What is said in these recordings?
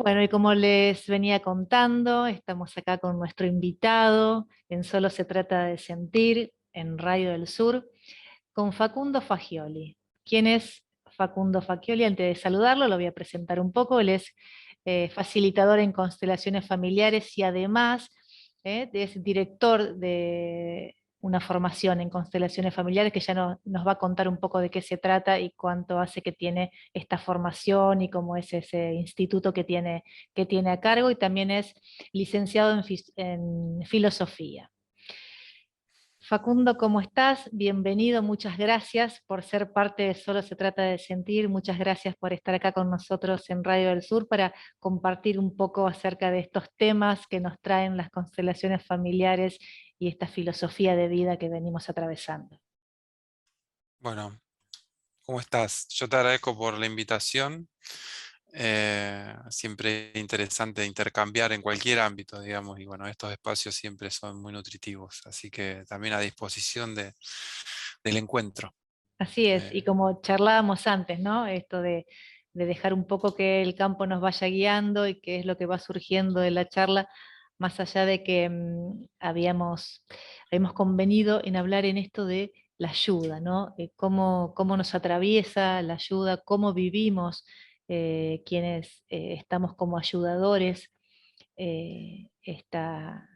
Bueno, y como les venía contando, estamos acá con nuestro invitado en Solo se trata de sentir, en Radio del Sur, con Facundo Fagioli. ¿Quién es Facundo Fagioli? Antes de saludarlo, lo voy a presentar un poco. Él es facilitador en constelaciones familiares y además es director de una formación en constelaciones familiares que ya nos va a contar un poco de qué se trata y cuánto hace que tiene esta formación y cómo es ese instituto que tiene a cargo, y también es licenciado en filosofía. Facundo, ¿cómo estás? Bienvenido, muchas gracias por ser parte de Solo se trata de sentir, muchas gracias por estar acá con nosotros en Radio del Sur para compartir un poco acerca de estos temas que nos traen las constelaciones familiares y esta filosofía de vida que venimos atravesando. Bueno, ¿cómo estás? Yo te agradezco por la invitación. Siempre interesante intercambiar en cualquier ámbito, digamos, y bueno, estos espacios siempre son muy nutritivos, así que también a disposición del encuentro. Así es, y Eh, como charlábamos antes, ¿no? Esto de dejar un poco que el campo nos vaya guiando y qué es lo que va surgiendo de la charla, más allá de que habíamos convenido en hablar en esto de la ayuda, ¿no? Cómo nos atraviesa la ayuda, cómo vivimos quienes estamos como ayudadores, esta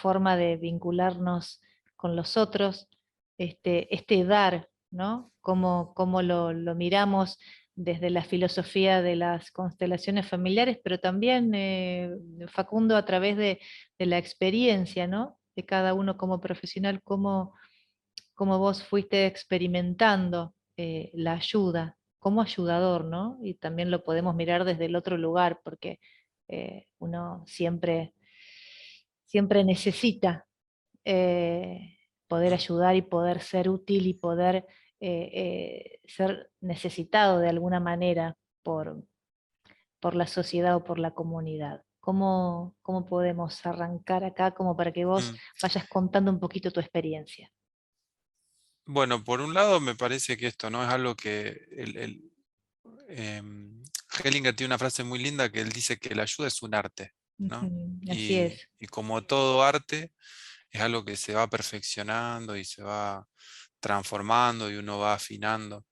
forma de vincularnos con los otros, este dar, ¿no? Cómo lo miramos desde la filosofía de las constelaciones familiares, pero también, Facundo, a través de la experiencia, ¿no? De cada uno como profesional, cómo vos fuiste experimentando la ayuda como ayudador, ¿no? Y también lo podemos mirar desde el otro lugar, porque uno siempre necesita poder mm, ayudar y poder ser útil y poder ser necesitado de alguna manera por la sociedad o por la comunidad. ¿Cómo podemos arrancar acá como para que vos mm. vayas contando un poquito tu experiencia? Bueno, por un lado me parece que esto no es algo que Hellinger tiene una frase muy linda que él dice que la ayuda es un arte, ¿no? Ujú, así Y, es. y como todo arte, es algo que se va perfeccionando y se va transformando y uno va afinando.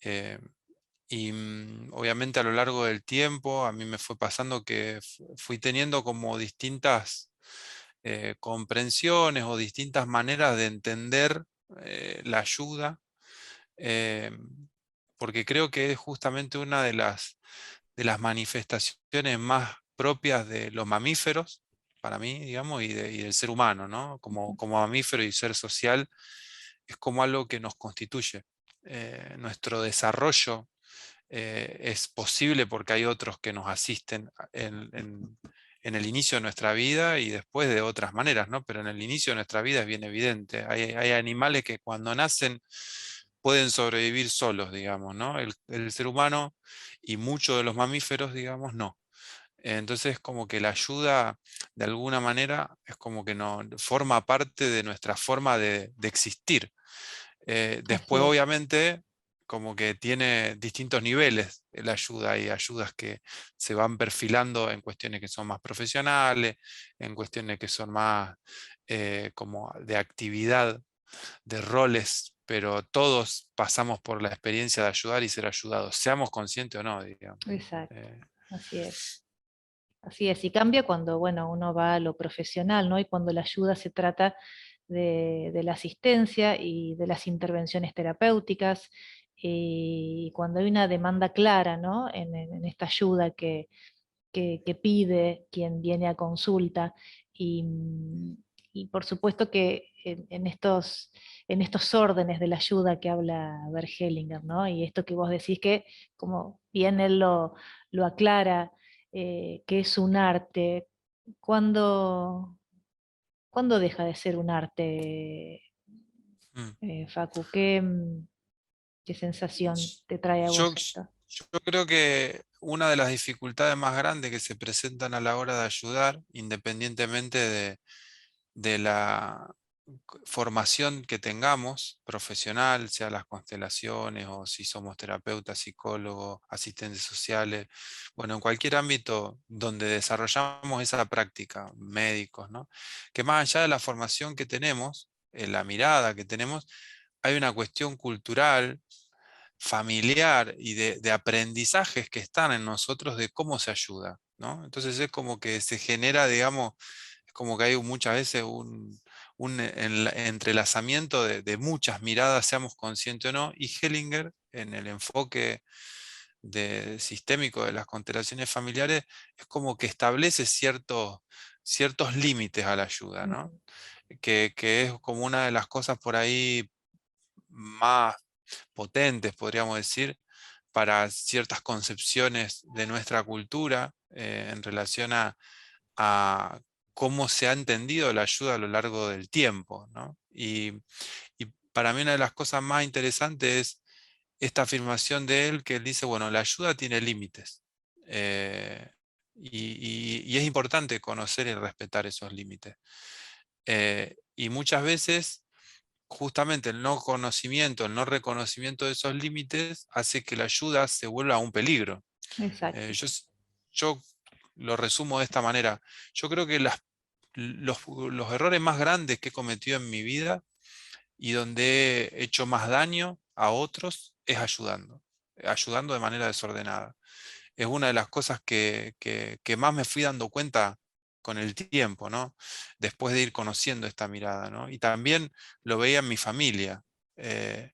Eh, Obviamente a lo largo del tiempo a mí me fue pasando que fui teniendo como distintas comprensiones o distintas maneras de entender la ayuda, eh, porque creo que es justamente una de las manifestaciones más propias de los mamíferos, para mí, digamos, y del ser humano, ¿no? Como mamífero y ser social, es como algo que nos constituye. Nuestro desarrollo es posible porque hay otros que nos asisten en el inicio de nuestra vida y después de otras maneras, ¿no? Pero en el inicio de nuestra vida es bien evidente. Hay animales que cuando nacen pueden sobrevivir solos, digamos, ¿no? El ser humano y muchos de los mamíferos, digamos, no. Entonces, como que la ayuda, de alguna manera, es como que no forma parte de nuestra forma de existir. Así Después, es. obviamente, como que tiene distintos niveles la ayuda. Hay ayudas que se van perfilando en cuestiones que son más profesionales, en cuestiones que son más como de actividad, de roles, pero todos pasamos por la experiencia de ayudar y ser ayudados, seamos conscientes o no, digamos. Exacto. Eh, Así es. Así es, y cambia cuando, bueno, uno va a lo profesional, ¿no? Y cuando la ayuda se trata de la asistencia y de las intervenciones terapéuticas, y cuando hay una demanda clara, ¿no? En esta ayuda que pide quien viene a consulta. Y, y por supuesto que en estos órdenes de la ayuda que habla Bert Hellinger, ¿no? Y esto que vos decís que, como bien él lo aclara, que es un arte, ¿cuándo, cuándo deja de ser un arte, mm. Facu? ¿Qué sensación te trae a Yo, vos esto? yo creo que una de las dificultades más grandes que se presentan a la hora de ayudar, independientemente de la, formación que tengamos, profesional, sea las constelaciones o si somos terapeutas, psicólogos, asistentes sociales, bueno, en cualquier ámbito donde desarrollamos esa práctica, médicos, ¿no? Que más allá de la formación que tenemos, la mirada que tenemos, hay una cuestión cultural, familiar y de aprendizajes que están en nosotros de cómo se ayuda, ¿no? Entonces es como que se genera, digamos, es como que hay muchas veces un entrelazamiento de muchas miradas, seamos conscientes o no, y Hellinger, en el enfoque sistémico de las constelaciones familiares, es como que establece ciertos límites a la ayuda, ¿no? Mm, Que es como una de las cosas por ahí más potentes, podríamos decir, para ciertas concepciones de nuestra cultura en relación a cómo se ha entendido la ayuda a lo largo del tiempo, ¿no? Y para mí una de las cosas más interesantes es esta afirmación de él, que él dice, bueno, la ayuda tiene límites. eh, y es importante conocer y respetar esos límites. Y muchas veces, justamente el no conocimiento, el no reconocimiento de esos límites hace que la ayuda se vuelva un peligro. exacto. Yo lo resumo de esta manera. Yo creo que los errores más grandes que he cometido en mi vida y donde he hecho más daño a otros es ayudando de manera desordenada. Es una de las cosas que más me fui dando cuenta con el tiempo, ¿no? Después de ir conociendo esta mirada, ¿no? Y también lo veía en mi familia. Eh,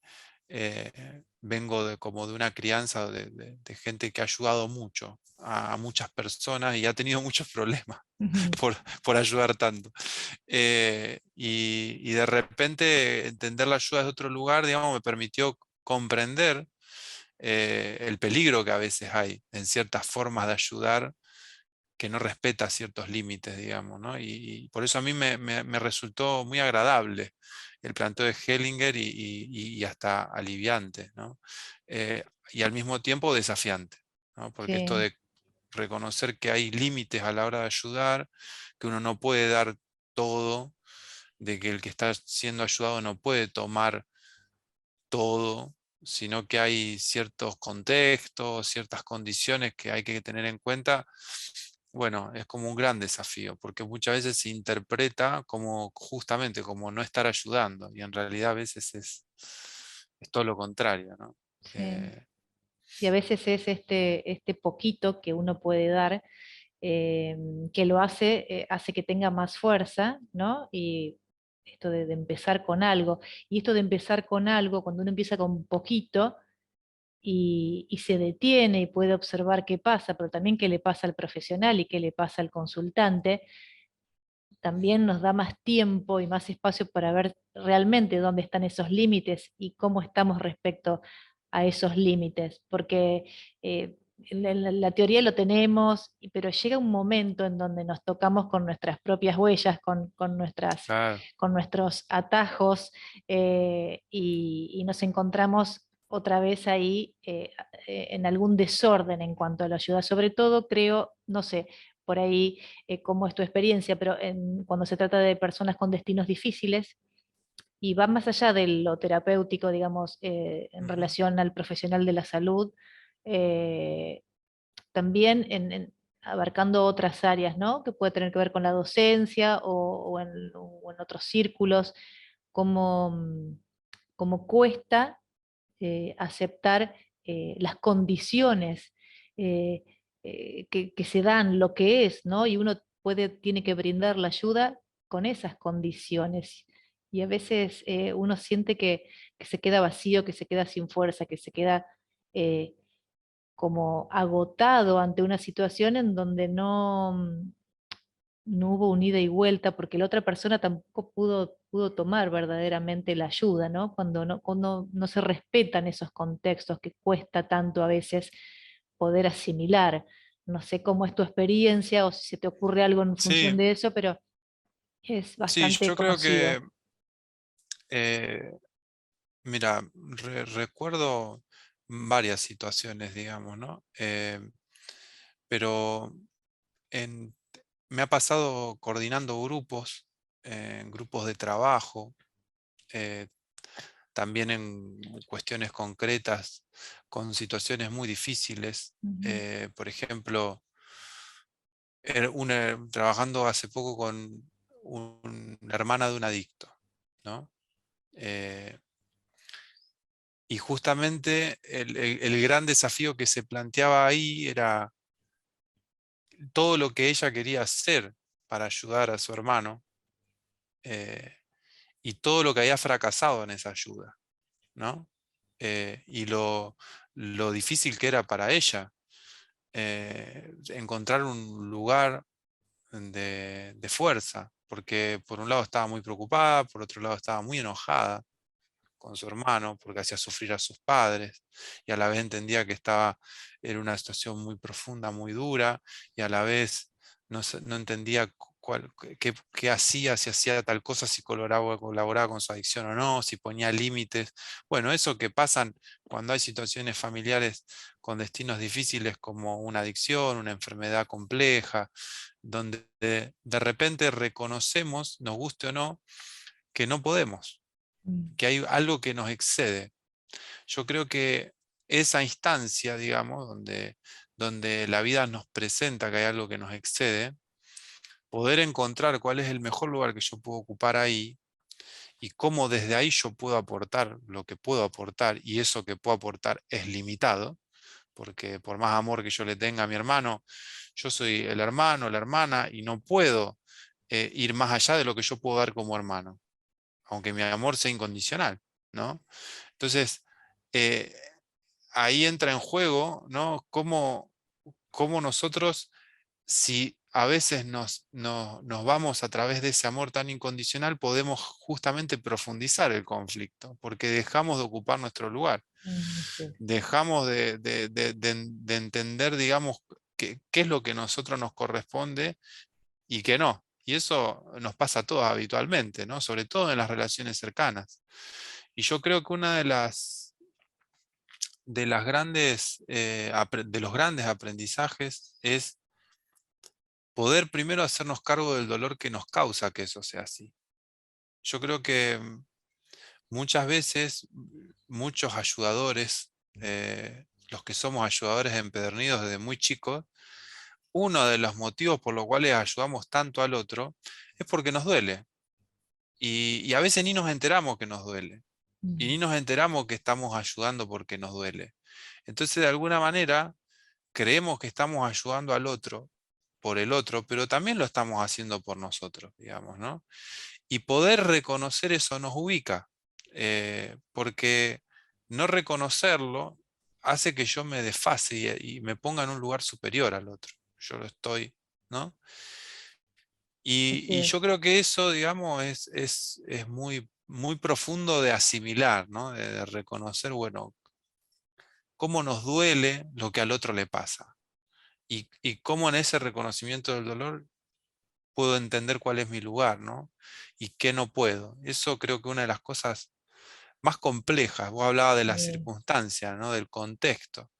Vengo como de una crianza de gente que ha ayudado mucho a muchas personas y ha tenido muchos problemas Ujú. por ayudar tanto. Y de repente entender la ayuda de otro lugar, digamos, me permitió comprender el peligro que a veces hay en ciertas formas de ayudar que no respeta ciertos límites, digamos, ¿no? Y por eso a mí me resultó muy agradable el planteo de Hellinger y hasta aliviante, ¿no? Eh, y al mismo tiempo desafiante, ¿no? Porque esto Sí, de reconocer que hay límites a la hora de ayudar, que uno no puede dar todo, de que el que está siendo ayudado no puede tomar todo, sino que hay ciertos contextos, ciertas condiciones que hay que tener en cuenta. Bueno, es como un gran desafío, porque muchas veces se interpreta como justamente como no estar ayudando, y en realidad a veces es todo lo contrario, ¿no? sí. Eh, Y a veces es este poquito que uno puede dar, eh, que lo hace que tenga más fuerza, ¿no? Y esto de empezar con algo. Y esto de empezar con algo, cuando uno empieza con poquito y se detiene y puede observar qué pasa, pero también qué le pasa al profesional y qué le pasa al consultante, también nos da más tiempo y más espacio para ver realmente dónde están esos límites y cómo estamos respecto a esos límites, porque la teoría lo tenemos, pero llega un momento en donde nos tocamos con nuestras propias huellas, claro, con nuestros atajos, y nos encontramos otra vez ahí en algún desorden en cuanto a la ayuda. Sobre todo creo, no sé, por ahí cómo es tu experiencia, pero cuando se trata de personas con destinos difíciles y va más allá de lo terapéutico, digamos, en ujú, relación al profesional de la salud, también abarcando otras áreas, ¿no? Que puede tener que ver con la docencia o en otros círculos, cómo, cómo cuesta aceptar las condiciones eh, que se dan, lo que es, ¿no? Y uno tiene que brindar la ayuda con esas condiciones. Y a veces uno siente que se queda vacío, que se queda sin fuerza, que se queda eh, como agotado ante una situación en donde no hubo un ida y vuelta porque la otra persona tampoco pudo tomar verdaderamente la ayuda, ¿no? Cuando no se respetan esos contextos que cuesta tanto a veces poder asimilar. No sé cómo es tu experiencia o si se te ocurre algo en función sí, de eso, pero es sí, bastante yo creo que, conocido. eh, mira, recuerdo varias situaciones, digamos, ¿no? Pero en- me ha pasado coordinando grupos en grupos de trabajo, eh, también en cuestiones concretas, con situaciones muy difíciles. Ujú, Por ejemplo, trabajando hace poco con la hermana de un adicto, ¿no? Eh, y justamente el gran desafío que se planteaba ahí era todo lo que ella quería hacer para ayudar a su hermano, eh, y todo lo que había fracasado en esa ayuda, ¿no? Y lo difícil que era para ella encontrar un lugar de fuerza, porque por un lado estaba muy preocupada, por otro lado estaba muy enojada con su hermano porque hacía sufrir a sus padres, y a la vez entendía que estaba en una situación muy profunda, muy dura, y a la vez no entendía qué hacía, si hacía tal cosa, si colaboraba con su adicción o no, si ponía límites. Bueno, eso que pasan cuando hay situaciones familiares con destinos difíciles como una adicción, una enfermedad compleja, donde de repente reconocemos, nos guste o no, que no podemos, mm, que hay algo que nos excede. Yo creo que esa instancia, digamos, donde la vida nos presenta que hay algo que nos excede, poder encontrar cuál es el mejor lugar que yo puedo ocupar ahí y cómo desde ahí yo puedo aportar lo que puedo aportar, y eso que puedo aportar es limitado, porque por más amor que yo le tenga a mi hermano, yo soy el hermano, la hermana, y no puedo ir más allá de lo que yo puedo dar como hermano, aunque mi amor sea incondicional, ¿no? Entonces, eh, ahí entra en juego, ¿no? Cómo nosotros, si a veces nos vamos a través de ese amor tan incondicional, podemos justamente profundizar el conflicto, porque dejamos de ocupar nuestro lugar, sí, dejamos de entender, digamos, qué es lo que a nosotros nos corresponde y qué no. Y eso nos pasa a todos habitualmente, ¿no? Sobre todo en las relaciones cercanas. Y yo creo que una de las grandes, de los grandes aprendizajes es poder primero hacernos cargo del dolor que nos causa que eso sea así. Yo creo que muchas veces muchos ayudadores, los que somos ayudadores empedernidos desde muy chicos, uno de los motivos por los cuales ayudamos tanto al otro es porque nos duele. Y a veces ni nos enteramos que nos duele. Y mm, ni nos enteramos que estamos ayudando porque nos duele. Entonces, de alguna manera, creemos que estamos ayudando al otro por el otro, pero también lo estamos haciendo por nosotros, digamos, ¿no? Y poder reconocer eso nos ubica, porque no reconocerlo hace que yo me desfase y me ponga en un lugar superior al otro. Yo lo estoy, ¿no? así Y es. yo creo que eso, digamos, es muy, muy profundo de asimilar, ¿no? De reconocer, bueno, cómo nos duele lo que al otro le pasa. Y cómo en ese reconocimiento del dolor puedo entender cuál es mi lugar, ¿no? Y qué no puedo. Eso creo que una de las cosas más complejas, vos hablabas de la Sí. circunstancia, ¿no? Del contexto,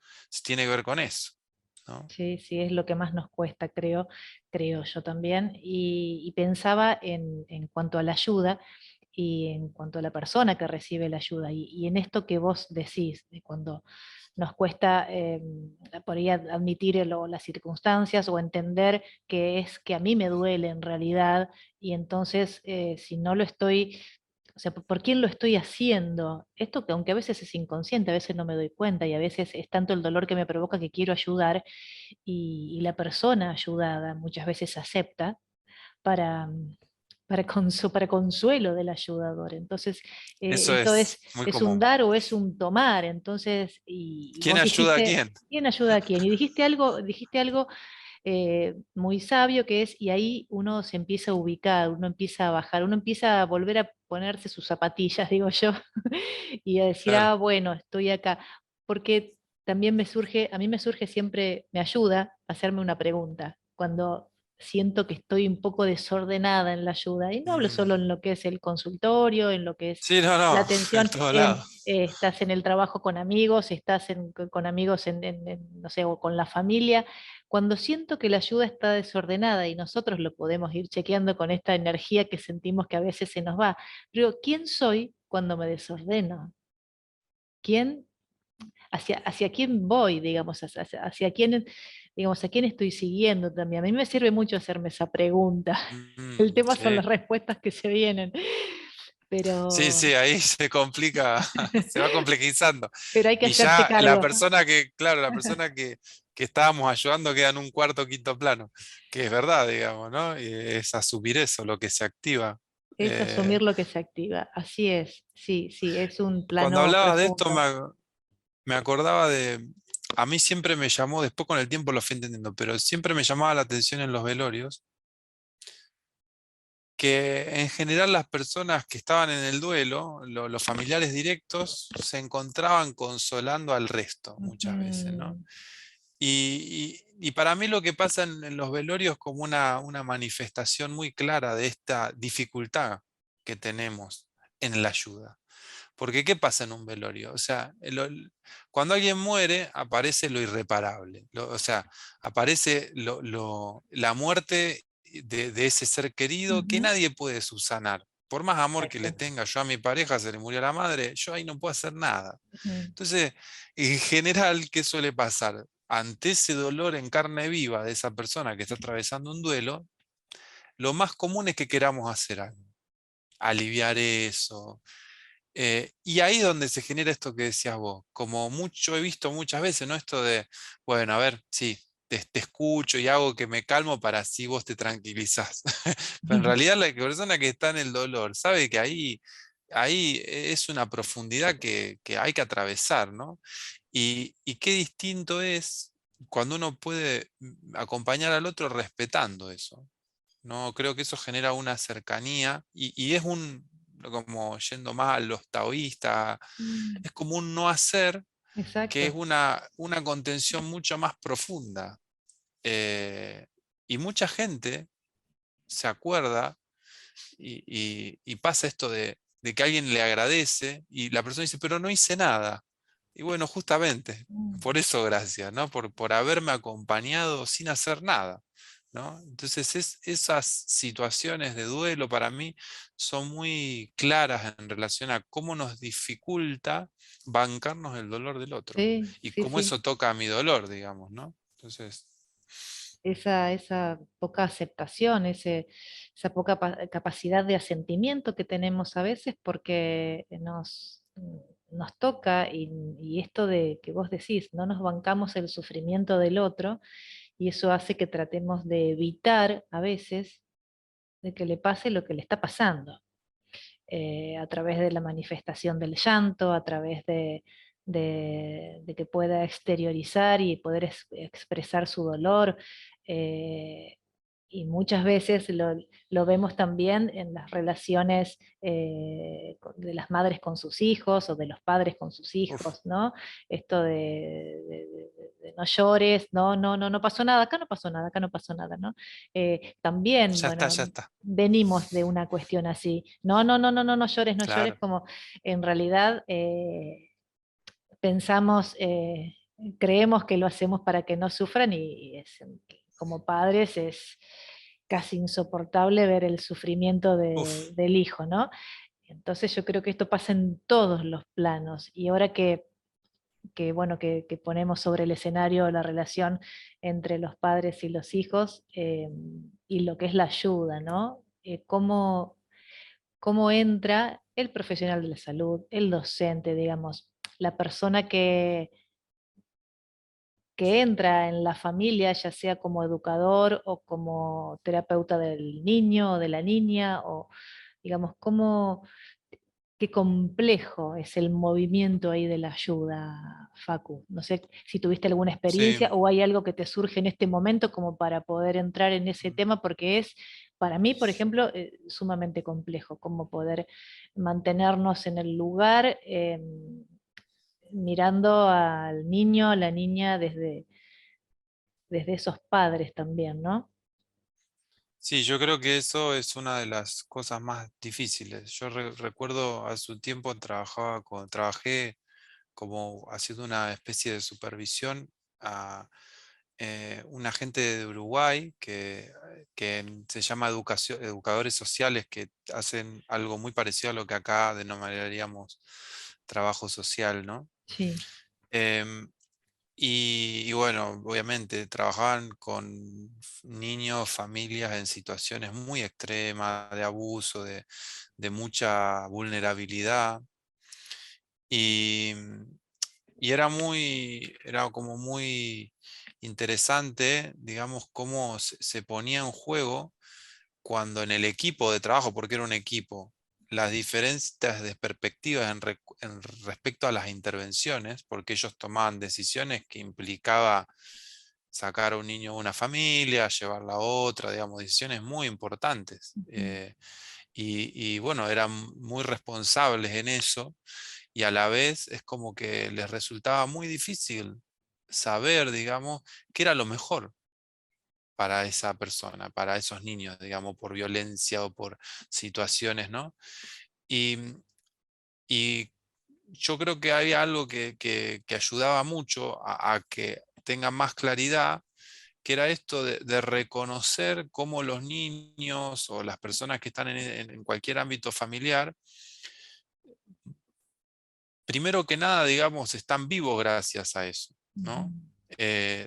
tiene que ver con eso, ¿no? Sí, sí, es lo que más nos cuesta, creo yo también. Y pensaba en cuanto a la ayuda y en cuanto a la persona que recibe la ayuda, y en esto que vos decís, de cuando nos cuesta por ahí admitir las circunstancias o entender que es que a mí me duele en realidad, y entonces si no lo estoy, o sea, ¿por quién lo estoy haciendo? Esto que aunque a veces es inconsciente, a veces no me doy cuenta y a veces es tanto el dolor que me provoca que quiero ayudar y la persona ayudada muchas veces acepta para, para consuelo del ayudador. Entonces, Eso esto es muy es un común. dar o es un tomar. Entonces, y ¿Quién vos ayuda a dijiste, quién? ¿quién ayuda a quién? Y dijiste algo muy sabio que es, y ahí uno se empieza a ubicar, uno empieza a bajar, uno empieza a volver a ponerse sus zapatillas, digo yo, y a decir, Claro, ah, bueno, estoy acá. Porque también a mí me surge siempre, me ayuda a hacerme una pregunta. Cuando siento que estoy un poco desordenada en la ayuda. Y no hablo solo Mm. en lo que es el consultorio, en lo que es Sí, no, la no, en atención, todo lado. estás en el trabajo con amigos, estás con amigos no sé, o con la familia. Cuando siento que la ayuda está desordenada y nosotros lo podemos ir chequeando con esta energía que sentimos que a veces se nos va. Pero ¿quién soy cuando me desordeno? ¿Quién hacia quién voy, digamos, hacia quién, digamos, a quién estoy siguiendo también? A mí me sirve mucho hacerme esa pregunta. El tema son Sí. las respuestas que se vienen, Sí, pero, sí, ahí se complica, se va complejizando. pero hay que Y hacerse ya la cargo. persona que, claro, la persona que estábamos ayudando queda en un cuarto o quinto plano, que es verdad, digamos, ¿no? Y es asumir eso, lo que se activa. Es Eh, asumir lo que se activa. Así es, sí, sí, es un Cuando plano hablabas de esto, profundo. me acordaba de, a mí siempre me llamó, después con el tiempo lo fui entendiendo, pero siempre me llamaba la atención en los velorios, que en general las personas que estaban en el duelo, los familiares directos, se encontraban consolando al resto muchas veces, ¿no? Ujú, Y para mí lo que pasa en los velorios es como una manifestación muy clara de esta dificultad que tenemos en la ayuda. Porque ¿qué pasa en un velorio? O sea, cuando alguien muere, aparece lo irreparable. O sea, aparece la muerte de ese ser querido que ujú, nadie puede subsanar. Por más amor que le exacto. tenga yo a mi pareja, se le murió la madre, yo ahí no puedo hacer nada. Ujú, Entonces, en general, ¿qué suele pasar? Ante ese dolor en carne viva de esa persona que está atravesando un duelo, lo más común es que queramos hacer algo, aliviar eso, y ahí es donde se genera esto que decías vos, como mucho he visto muchas veces, ¿no? Esto de, bueno, a ver, sí, te escucho y hago que me calmo para así vos te tranquilizás. Pero en ujú. realidad la persona que está en el dolor sabe que ahí es una profundidad que hay que atravesar, ¿no? Y qué distinto es cuando uno puede acompañar al otro respetando eso. No, creo que eso genera una cercanía y es como yendo más a los taoístas, Mm, es como un no hacer que es exacto. una contención mucho más profunda. Eh, y mucha gente se acuerda y pasa esto de que alguien le agradece y la persona dice, pero no hice nada. Y bueno, justamente, Mm, por eso gracias, ¿no? Por haberme acompañado sin hacer nada, ¿no? Entonces, esas situaciones de duelo para mí son muy claras en relación a cómo nos dificulta bancarnos el dolor del otro sí, y sí, cómo sí. eso toca a mi dolor, digamos, ¿no? Entonces, Esa poca aceptación, esa poca capacidad de asentimiento que tenemos a veces porque nos toca y esto de que vos decís, no nos bancamos el sufrimiento del otro y eso hace que tratemos de evitar a veces de que le pase lo que le está pasando a través de la manifestación del llanto, a través de que pueda exteriorizar y poder expresar su dolor. eh, y muchas veces lo vemos también en las relaciones de las madres con sus hijos o de los padres con sus uf, hijos, ¿no? Esto de no llores, no pasó nada, acá no pasó nada, acá no pasó nada, ¿no? También, ya está, bueno, ya está. venimos de una cuestión así. No llores, no llores, Claro. como en realidad pensamos, creemos que lo hacemos para que no sufran y como padres es casi insoportable ver el sufrimiento Uf, del hijo, ¿no? Entonces yo creo que esto pasa en todos los planos y ahora bueno, que ponemos sobre el escenario la relación entre los padres y los hijos y lo que es la ayuda, ¿no? Cómo entra el profesional de la salud, el docente, digamos, la persona que entra en la familia, ya sea como educador o como terapeuta del niño o de la niña, o digamos, qué complejo es el movimiento ahí de la ayuda, Facu. No sé si tuviste alguna experiencia sí. o hay algo que te surge en este momento como para poder entrar en ese tema, porque es, para mí, por ejemplo, sumamente complejo, como poder mantenernos en el lugar mirando al niño, a la niña desde esos padres también, ¿no? Sí, yo creo que eso es una de las cosas más difíciles. Yo recuerdo hace un tiempo trabajé como haciendo una especie de supervisión a un agente de Uruguay que se llama educadores sociales, que hacen algo muy parecido a lo que acá denominaríamos trabajo social, ¿no? Sí. Em, y bueno, obviamente trabajaban con niños, familias en situaciones muy extremas de abuso, de mucha vulnerabilidad. Y, y era como muy interesante, digamos, cómo se ponía en juego cuando en el equipo de trabajo, porque era un equipo, las diferencias de perspectivas en respecto a las intervenciones, porque ellos tomaban decisiones que implicaba sacar a un niño de una familia, llevarla a otra, digamos, decisiones muy importantes. Ujú. Y bueno, eran muy responsables en eso y a la vez es como que les resultaba muy difícil saber, digamos, qué era lo mejor para esa persona, para esos niños, digamos, por violencia o por situaciones, ¿no? Y, y yo creo que hay algo que ayudaba mucho a que tengan más claridad, que era esto de reconocer cómo los niños o las personas que están en cualquier ámbito familiar, primero que nada, digamos, están vivos gracias a eso, Ujú. ¿no?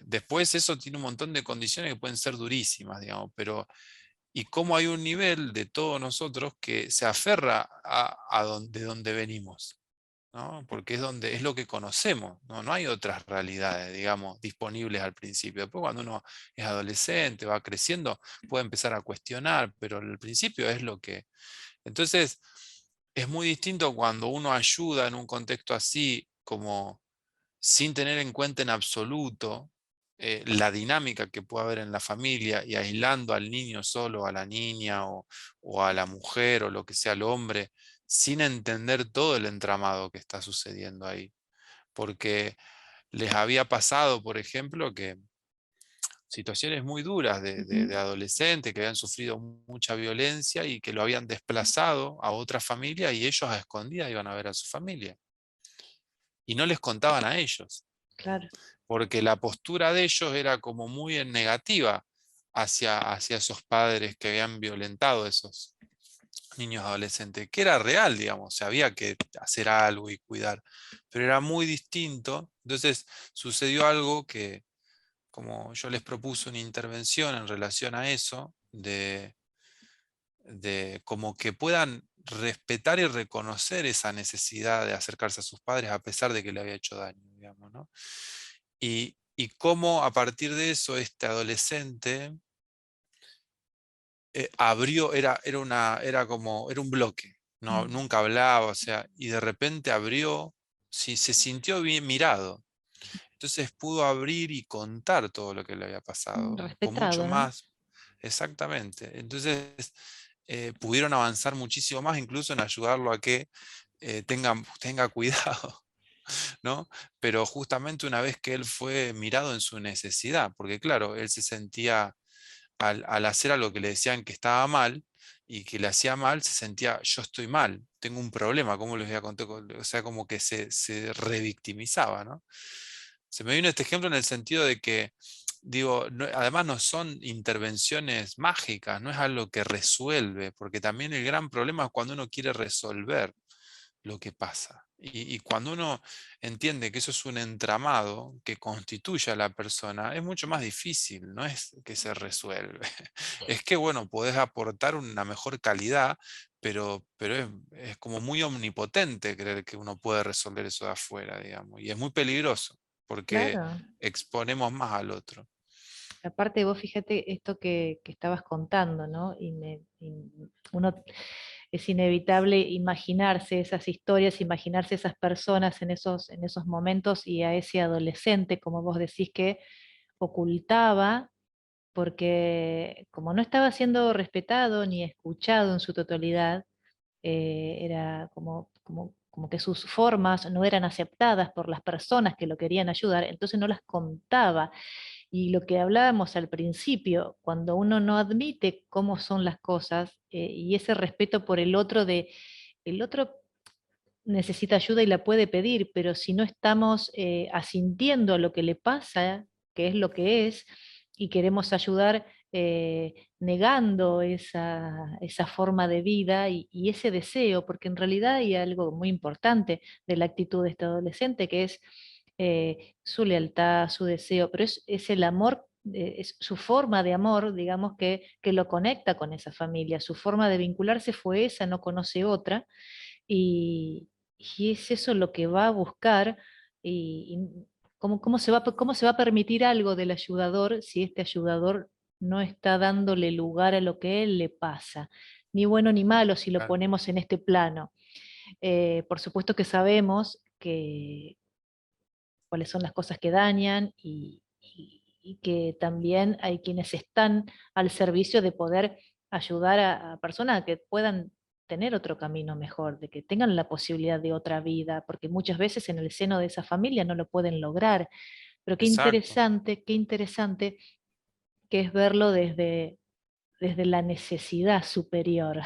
Después eso tiene un montón de condiciones que pueden ser durísimas, digamos, pero y cómo hay un nivel de todos nosotros que se aferra de donde venimos, ¿no? Porque es donde es lo que conocemos, ¿no? No hay otras realidades, digamos, disponibles al principio. Después cuando uno es adolescente, va creciendo, puede empezar a cuestionar, pero al principio es lo que... Entonces, es muy distinto cuando uno ayuda en un contexto así, como sin tener en cuenta en absoluto la dinámica que puede haber en la familia y aislando al niño solo, a la niña o a la mujer o lo que sea el hombre, sin entender todo el entramado que está sucediendo ahí. Porque les había pasado, por ejemplo, que situaciones muy duras de Ujú. adolescentes que habían sufrido mucha violencia y que lo habían desplazado a otra familia y ellos a escondidas iban a ver a su familia. Y no les contaban a ellos, Claro. porque la postura de ellos era como muy en negativa hacia esos padres que habían violentado a esos niños adolescentes, que era real, digamos, o sea, había que hacer algo y cuidar, pero era muy distinto. Entonces sucedió algo que, como yo les propuse una intervención en relación a eso, de como que puedan respetar y reconocer esa necesidad de acercarse a sus padres a pesar de que le había hecho daño, digamos, ¿no? Y cómo a partir de eso este adolescente abrió, era un bloque, no, Mm. nunca hablaba, o sea, y de repente abrió, sí, se sintió bien mirado. Entonces pudo abrir y contar todo lo que le había pasado, con mucho Respetado, ¿no? más, exactamente. Entonces pudieron avanzar muchísimo más, incluso en ayudarlo a que tenga cuidado, ¿no? Pero justamente una vez que él fue mirado en su necesidad, porque claro, él se sentía, al hacer algo que le decían que estaba mal y que le hacía mal, se sentía, yo estoy mal, tengo un problema, ¿cómo les voy a contar? O sea, como que se revictimizaba, ¿no? Se me vino este ejemplo en el sentido de que, digo, además no son intervenciones mágicas, no es algo que resuelve, porque también el gran problema es cuando uno quiere resolver lo que pasa. Y cuando uno entiende que eso es un entramado que constituye a la persona, es mucho más difícil, no es que se resuelve. Es que, bueno, podés aportar una mejor calidad, pero es como muy omnipotente creer que uno puede resolver eso de afuera, digamos. Y es muy peligroso, porque Claro. exponemos más al otro. Aparte vos fíjate esto que estabas contando, ¿no? Uno es inevitable imaginarse esas historias, imaginarse esas personas en esos momentos y a ese adolescente, como vos decís, que ocultaba, porque como no estaba siendo respetado ni escuchado en su totalidad, era como que sus formas no eran aceptadas por las personas que lo querían ayudar, entonces no las contaba Y lo que hablábamos al principio, cuando uno no admite cómo son las cosas, y ese respeto por el otro de el otro necesita ayuda y la puede pedir, pero si no estamos asintiendo a lo que le pasa, que es lo que es, y queremos ayudar negando esa forma de vida y ese deseo, porque en realidad hay algo muy importante de la actitud de este adolescente, que es su lealtad, su deseo, pero es el amor. Es su forma de amor, digamos, que lo conecta con esa familia. Su forma de vincularse fue esa, no conoce otra, y, y es eso lo que va a buscar y cómo se va a permitir algo del ayudador si este ayudador no está dándole lugar a lo que a él le pasa, ni bueno ni malo si lo Claro, ponemos en este plano. Por supuesto que sabemos cuáles son las cosas que dañan y que también hay quienes están al servicio de poder ayudar a personas a que puedan tener otro camino mejor, de que tengan la posibilidad de otra vida, porque muchas veces en el seno de esa familia no lo pueden lograr. Pero exacto, qué interesante que es verlo desde la necesidad superior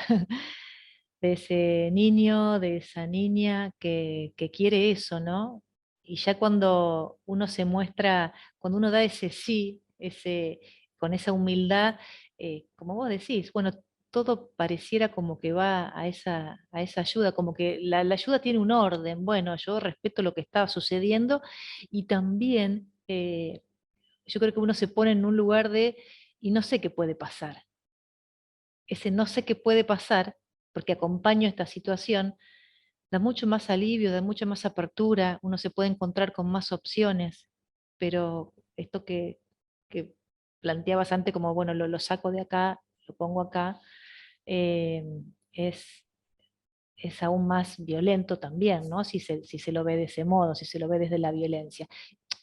de ese niño, de esa niña que quiere eso, ¿no? Y ya cuando uno se muestra, cuando uno da ese sí, con esa humildad, como vos decís, bueno, todo pareciera como que va a esa ayuda, como que la ayuda tiene un orden. Bueno, yo respeto lo que estaba sucediendo y también yo creo que uno se pone en un lugar y no sé qué puede pasar. Ese no sé qué puede pasar, porque acompaño esta situación, da mucho más alivio, da mucha más apertura, uno se puede encontrar con más opciones, pero esto que planteabas antes como, bueno, lo saco de acá, lo pongo acá, eh, es, es aún más violento también, ¿no? Si se lo ve de ese modo, si se lo ve desde la violencia.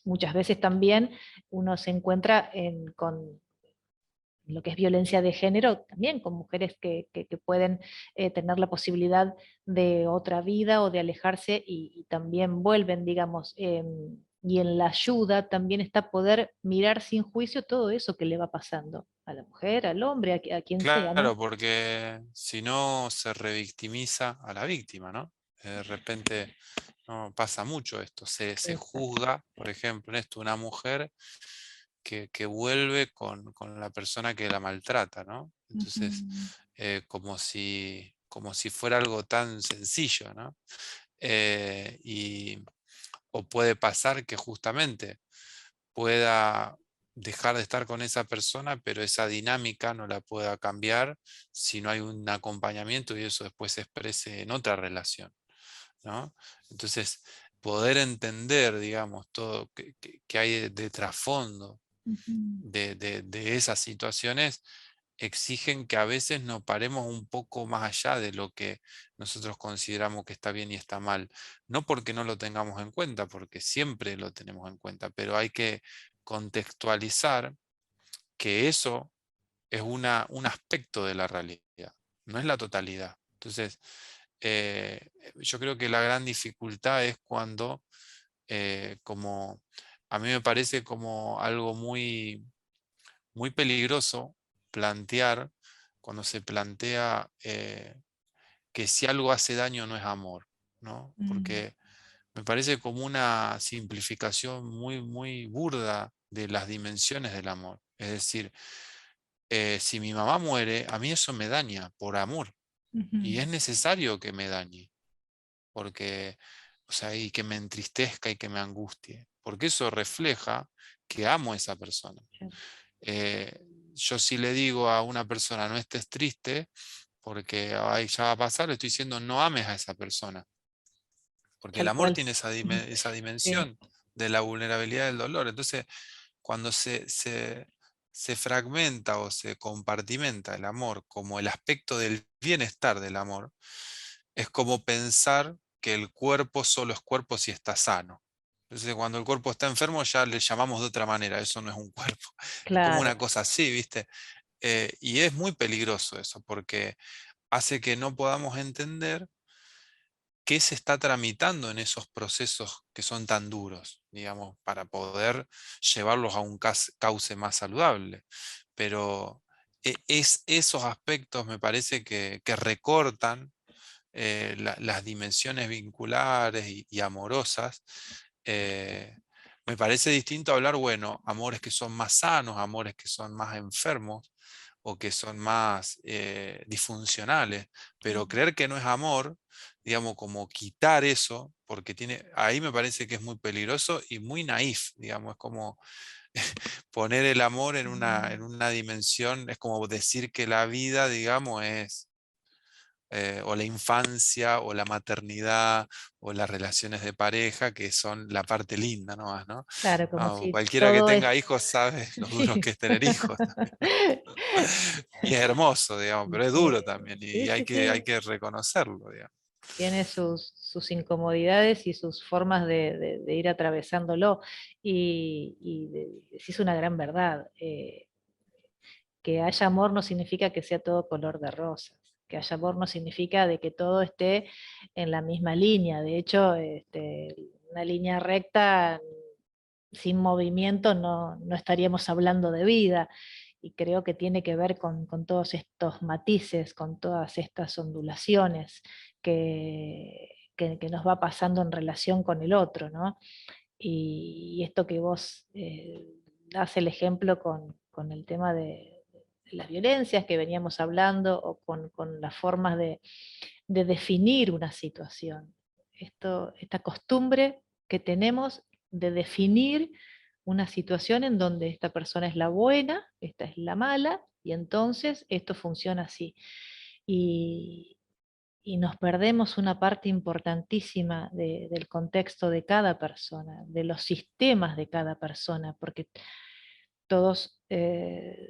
Muchas veces también uno se encuentra con lo que es violencia de género, también con mujeres que pueden tener la posibilidad de otra vida o de alejarse y también vuelven, digamos, y en la ayuda también está poder mirar sin juicio todo eso que le va pasando a la mujer, al hombre, a quien sea, ¿no? claro, porque si no se revictimiza a la víctima, ¿no? De repente no pasa mucho esto, se Exacto. juzga, por ejemplo, en esto, una mujer que vuelve con la persona que la maltrata, ¿no? Ujú, Entonces, como si fuera algo tan sencillo, ¿no? Y, o puede pasar que justamente pueda dejar de estar con esa persona, pero esa dinámica no la pueda cambiar si no hay un acompañamiento y eso después se exprese en otra relación, ¿no? Entonces, poder entender, digamos, todo que hay de trasfondo ujú. de esas situaciones exigen que a veces nos paremos un poco más allá de lo que nosotros consideramos que está bien y está mal. No porque no lo tengamos en cuenta, porque siempre lo tenemos en cuenta, pero hay que contextualizar que eso es un aspecto de la realidad, no es la totalidad. Entonces, yo creo que la gran dificultad es cuando, como a mí me parece como algo muy peligroso plantear, cuando se plantea que si algo hace daño no es amor, ¿no? Mm, Porque me parece como una simplificación muy burda de las dimensiones del amor. Es decir, si mi mamá muere, a mí eso me daña por amor y ujú. es necesario que me dañe, porque, o sea, y que me entristezca y que me angustie, porque eso refleja que amo a esa persona. Claro. Eh, yo si le digo a una persona no estés triste, porque "Ay, ya va a pasar", le estoy diciendo no ames a esa persona, porque el Tal amor cual. tiene esa Sí. dimensión de la vulnerabilidad del dolor. Entonces, cuando se fragmenta o se compartimenta el amor como el aspecto del bienestar del amor, es como pensar que el cuerpo solo es cuerpo si está sano. Entonces, cuando el cuerpo está enfermo, ya le llamamos de otra manera, eso no es un cuerpo. Es como Claro. una cosa así, ¿viste? Y es muy peligroso eso, porque hace que no podamos entender qué se está tramitando en esos procesos que son tan duros, digamos, para poder llevarlos a un cauce más saludable. Pero esos aspectos me parece que recortan las dimensiones vinculares y amorosas. eh, Me parece distinto hablar, bueno, amores que son más sanos, amores que son más enfermos o que son más disfuncionales, pero Mm. creer que no es amor, digamos, como quitar eso, porque ahí me parece que es muy peligroso y muy naif, digamos, es como poner el amor en Mm. una dimensión, es como decir que la vida, digamos, o la infancia, o la maternidad, o las relaciones de pareja, que son la parte linda nomás, ¿no? Claro, como No, si cualquiera que todo tenga es... hijos sabe lo duro que Sí. es tener hijos también, ¿no? Y es hermoso, digamos, pero es duro también, Sí, y sí, hay sí. que reconocerlo, digamos. Tiene sus incomodidades y sus formas de ir atravesándolo. Sí, es una gran verdad. Que haya amor no significa que sea todo color de rosas. Que haya amor no significa de que todo esté en la misma línea. De hecho, una línea recta sin movimiento no estaríamos hablando de vida. Y creo que tiene que ver con todos estos matices, con todas estas ondulaciones que nos va pasando en relación con el otro, ¿no? Y esto que vos das el ejemplo con el tema de las violencias que veníamos hablando o con las formas de definir una situación. Esta costumbre que tenemos de definir una situación en donde esta persona es la buena, esta es la mala, y entonces esto funciona así. Y, y nos perdemos una parte importantísima del contexto de cada persona, de los sistemas de cada persona, porque todos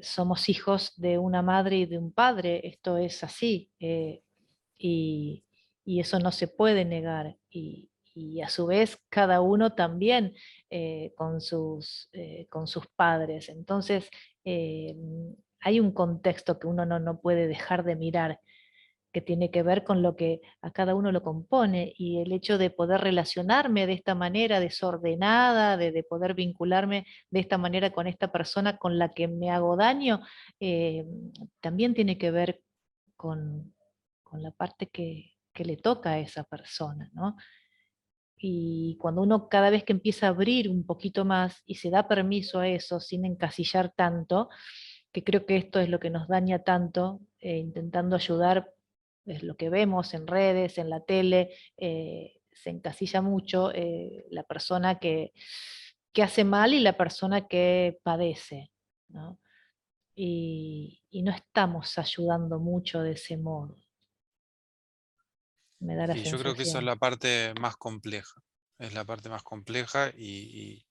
somos hijos de una madre y de un padre, esto es así, y, y eso no se puede negar. Y a su vez cada uno también con sus padres. Entonces eh, hay un contexto que uno no puede dejar de mirar, que tiene que ver con lo que a cada uno lo compone, y el hecho de poder relacionarme de esta manera desordenada, de poder vincularme de esta manera con esta persona con la que me hago daño, eh, también tiene que ver con, con la parte que le toca a esa persona, ¿no? Y cuando uno cada vez que empieza a abrir un poquito más y se da permiso a eso sin encasillar tanto, que creo que esto es lo que nos daña tanto, intentando ayudar, es lo que vemos en redes, en la tele, se encasilla mucho la persona que hace mal y la persona que padece, ¿no? Y no estamos ayudando mucho de ese modo, me da la Y yo creo que esa es sensación. la parte más compleja, es la parte más compleja y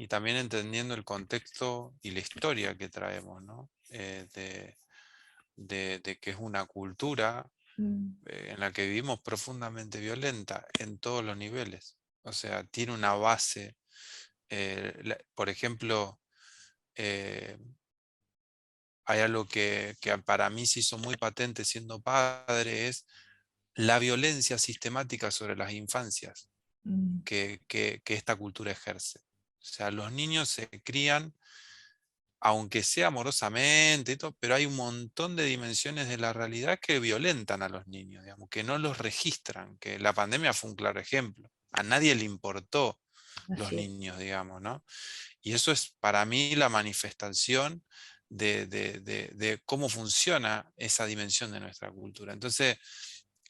también entendiendo el contexto y la historia que traemos, ¿no? De que es una cultura Mm. en la que vivimos profundamente violenta en todos los niveles. O sea, tiene una base, por ejemplo, eh, hay algo que para mí se hizo muy patente siendo padre, es la violencia sistemática sobre las infancias Mm. que esta cultura ejerce. O sea, los niños se crían, aunque sea amorosamente, y todo, pero hay un montón de dimensiones de la realidad que violentan a los niños, digamos, que no los registran, que la pandemia fue un claro ejemplo. A nadie le importó los Así es. niños, digamos, ¿no? Y eso es para mí la manifestación de cómo funciona esa dimensión de nuestra cultura. Entonces,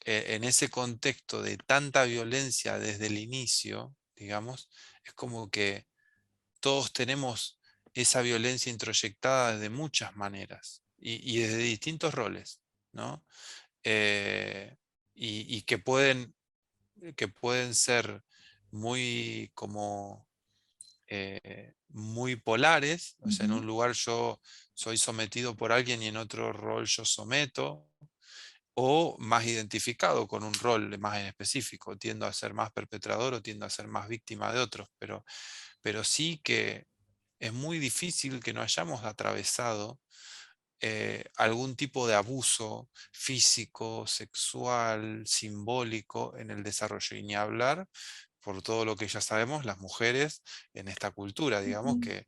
en ese contexto de tanta violencia desde el inicio, digamos, es como que todos tenemos esa violencia introyectada de muchas maneras y desde distintos roles, ¿no? Eh, y que pueden ser muy como muy polares, o sea, en Ujú. un lugar yo soy sometido por alguien y en otro rol yo someto, o más identificado con un rol más en específico, tiendo a ser más perpetrador o tiendo a ser más víctima de otros, pero sí que es muy difícil que no hayamos atravesado algún tipo de abuso físico, sexual, simbólico en el desarrollo. Y ni hablar, por todo lo que ya sabemos, las mujeres en esta cultura, digamos, Ujú. que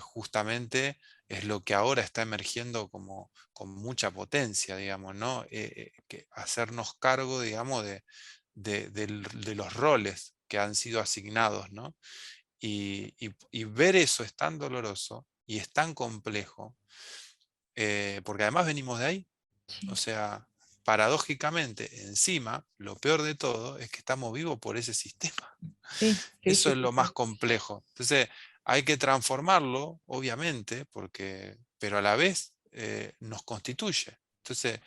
justamente es lo que ahora está emergiendo como con mucha potencia, digamos, ¿no? Que hacernos cargo, digamos, de los roles que han sido asignados, ¿no? Y ver eso es tan doloroso y es tan complejo, porque además venimos de ahí. O Sí, sea, paradójicamente, encima, lo peor de todo es que estamos vivos por ese sistema. sí, sí, Eso sí, es sí, lo más sí. complejo. Entonces, hay que transformarlo, obviamente, pero a la vez nos constituye. Entonces,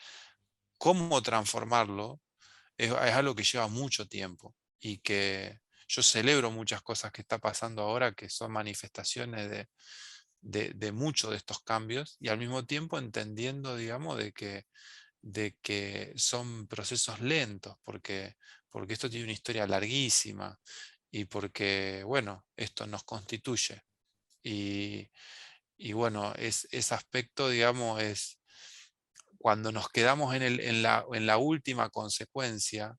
¿cómo transformarlo? Es algo que lleva mucho tiempo y que yo celebro muchas cosas que está pasando ahora, que son manifestaciones de muchos de estos cambios, y al mismo tiempo entendiendo, digamos, de que son procesos lentos, porque esto tiene una historia larguísima y porque, bueno, esto nos constituye. Y, y bueno, ese aspecto, digamos, es cuando nos quedamos en la última consecuencia.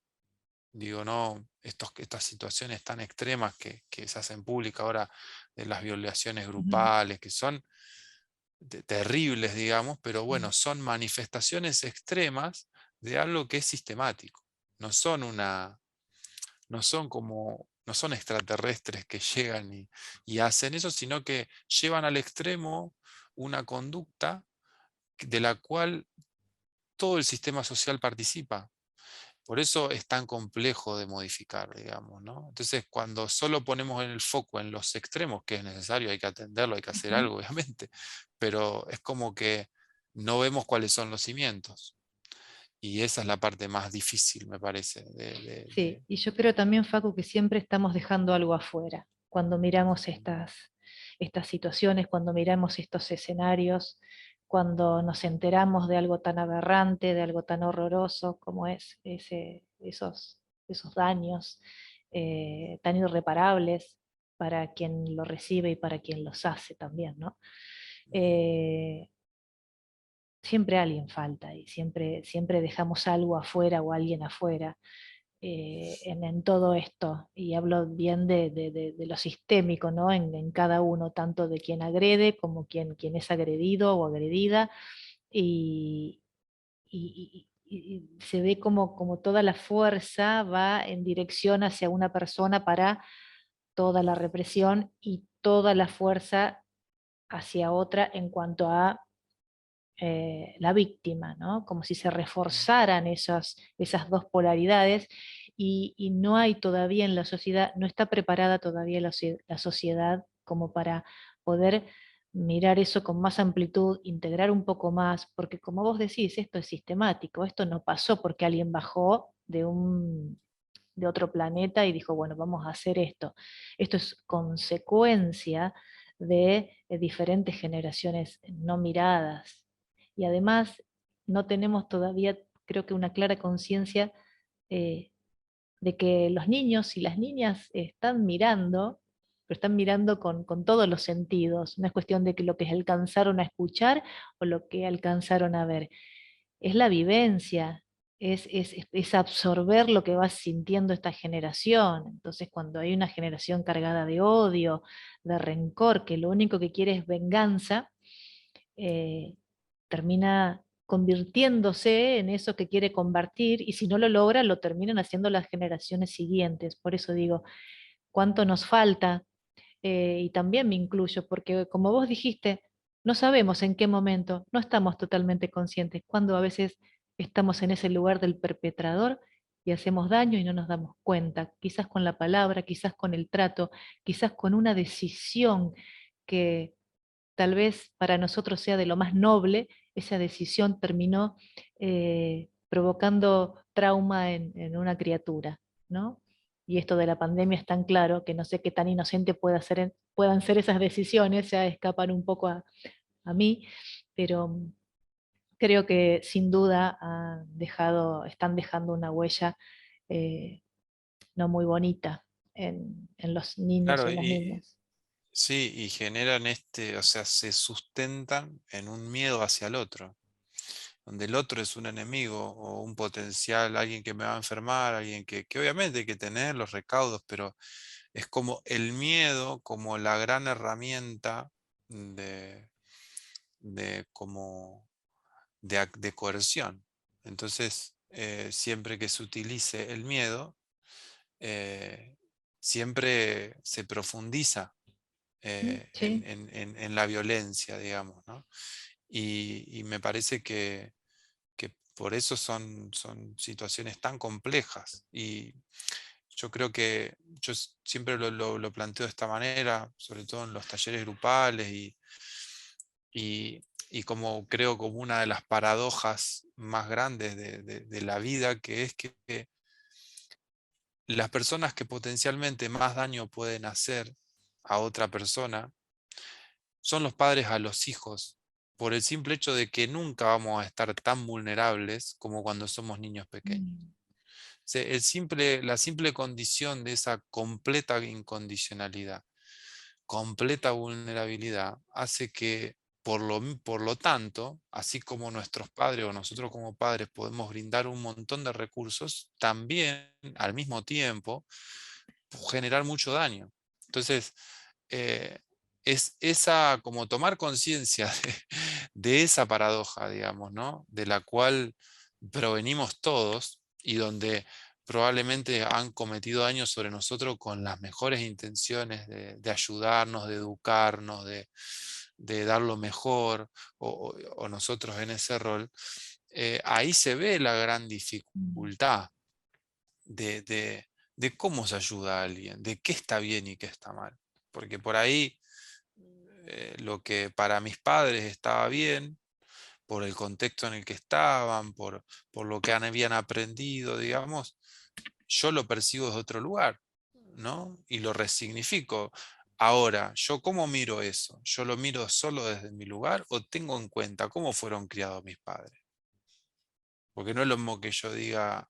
Digo, no, estas situaciones tan extremas que se hacen públicas ahora, de las violaciones Ujú. grupales, que son terribles, digamos, pero Sí. bueno, son manifestaciones extremas de algo que es sistemático. No son no son extraterrestres que llegan y hacen eso, sino que llevan al extremo una conducta de la cual todo el sistema social participa. Por eso es tan complejo de modificar, digamos, ¿no? Entonces, cuando solo ponemos el foco en los extremos, que es necesario, hay que atenderlo, hay que hacer Ujú. algo, obviamente, pero es como que no vemos cuáles son los cimientos. Y esa es la parte más difícil, me parece. Sí, y yo creo también, Facu, que siempre estamos dejando algo afuera cuando miramos estas situaciones, cuando miramos estos escenarios, cuando nos enteramos de algo tan aberrante, de algo tan horroroso como es esos daños tan irreparables para quien lo recibe y para quien los hace también, ¿no? Eh, Siempre alguien falta y siempre dejamos algo afuera o alguien afuera en todo esto, y hablo bien de lo sistémico, ¿no? En cada uno, tanto de quien agrede como quien es agredido o agredida, y, y se ve como toda la fuerza va en dirección hacia una persona para toda la represión y toda la fuerza hacia otra en cuanto a la víctima, ¿no? Como si se reforzaran esas dos polaridades, y no hay todavía en la sociedad, no está preparada todavía la sociedad como para poder mirar eso con más amplitud, integrar un poco más, porque como vos decís, esto es sistemático, esto no pasó porque alguien bajó de otro planeta y dijo, bueno, vamos a hacer esto. Esto es consecuencia de diferentes generaciones no miradas. Y además no tenemos todavía, creo que una clara conciencia eh, de que los niños y las niñas están mirando, pero están mirando con todos los sentidos. No es cuestión de que lo que alcanzaron a escuchar o lo que alcanzaron a ver, es la vivencia, es absorber lo que va sintiendo esta generación. Entonces, cuando hay una generación cargada de odio, de rencor, que lo único que quiere es venganza, eh, termina convirtiéndose en eso que quiere convertir, y si no lo logra, lo terminan haciendo las generaciones siguientes. Por eso digo, ¿cuánto nos falta? Y también me incluyo, porque como vos dijiste, no sabemos en qué momento, no estamos totalmente conscientes, cuando a veces estamos en ese lugar del perpetrador y hacemos daño y no nos damos cuenta, quizás con la palabra, quizás con el trato, quizás con una decisión que tal vez para nosotros sea de lo más noble. Esa decisión terminó provocando trauma en una criatura, ¿no? Y esto de la pandemia es tan claro que no sé qué tan inocente puedan ser esas decisiones, ya escapan un poco a mí, pero creo que sin duda están dejando una huella no muy bonita en los niños y Claro, en las niñas. Sí, y generan o sea, se sustentan en un miedo hacia el otro, donde el otro es un enemigo o un potencial, alguien que me va a enfermar, alguien que obviamente hay que tener los recaudos, pero es como el miedo como la gran herramienta de, como de coerción. Entonces, siempre que se utilice el miedo, eh, siempre se profundiza Sí. en la violencia, digamos, ¿no? Y me parece que por eso son situaciones tan complejas. Y yo creo que siempre lo planteo de esta manera, sobre todo en los talleres grupales y como creo como una de las paradojas más grandes de la vida, que es que las personas que potencialmente más daño pueden hacer a otra persona son los padres a los hijos, por el simple hecho de que nunca vamos a estar tan vulnerables como cuando somos niños pequeños. Mm, La simple condición de esa completa incondicionalidad, completa vulnerabilidad, hace que, por lo tanto, así como nuestros padres o nosotros como padres podemos brindar un montón de recursos, también al mismo tiempo generar mucho daño. Entonces, eh, es esa, como tomar conciencia de esa paradoja, digamos, ¿no? De la cual provenimos todos y donde probablemente han cometido daño sobre nosotros con las mejores intenciones de ayudarnos, de educarnos, de dar lo mejor, o nosotros en ese rol. Ahí se ve la gran mm, dificultad de, de- de cómo se ayuda a alguien, de qué está bien y qué está mal. Porque por ahí lo que para mis padres estaba bien, por el contexto en el que estaban, por lo que habían aprendido, digamos, yo lo percibo desde otro lugar, ¿no? Y lo resignifico. Ahora, ¿yo cómo miro eso? ¿Yo lo miro solo desde mi lugar o tengo en cuenta cómo fueron criados mis padres? Porque no es lo mismo que yo diga,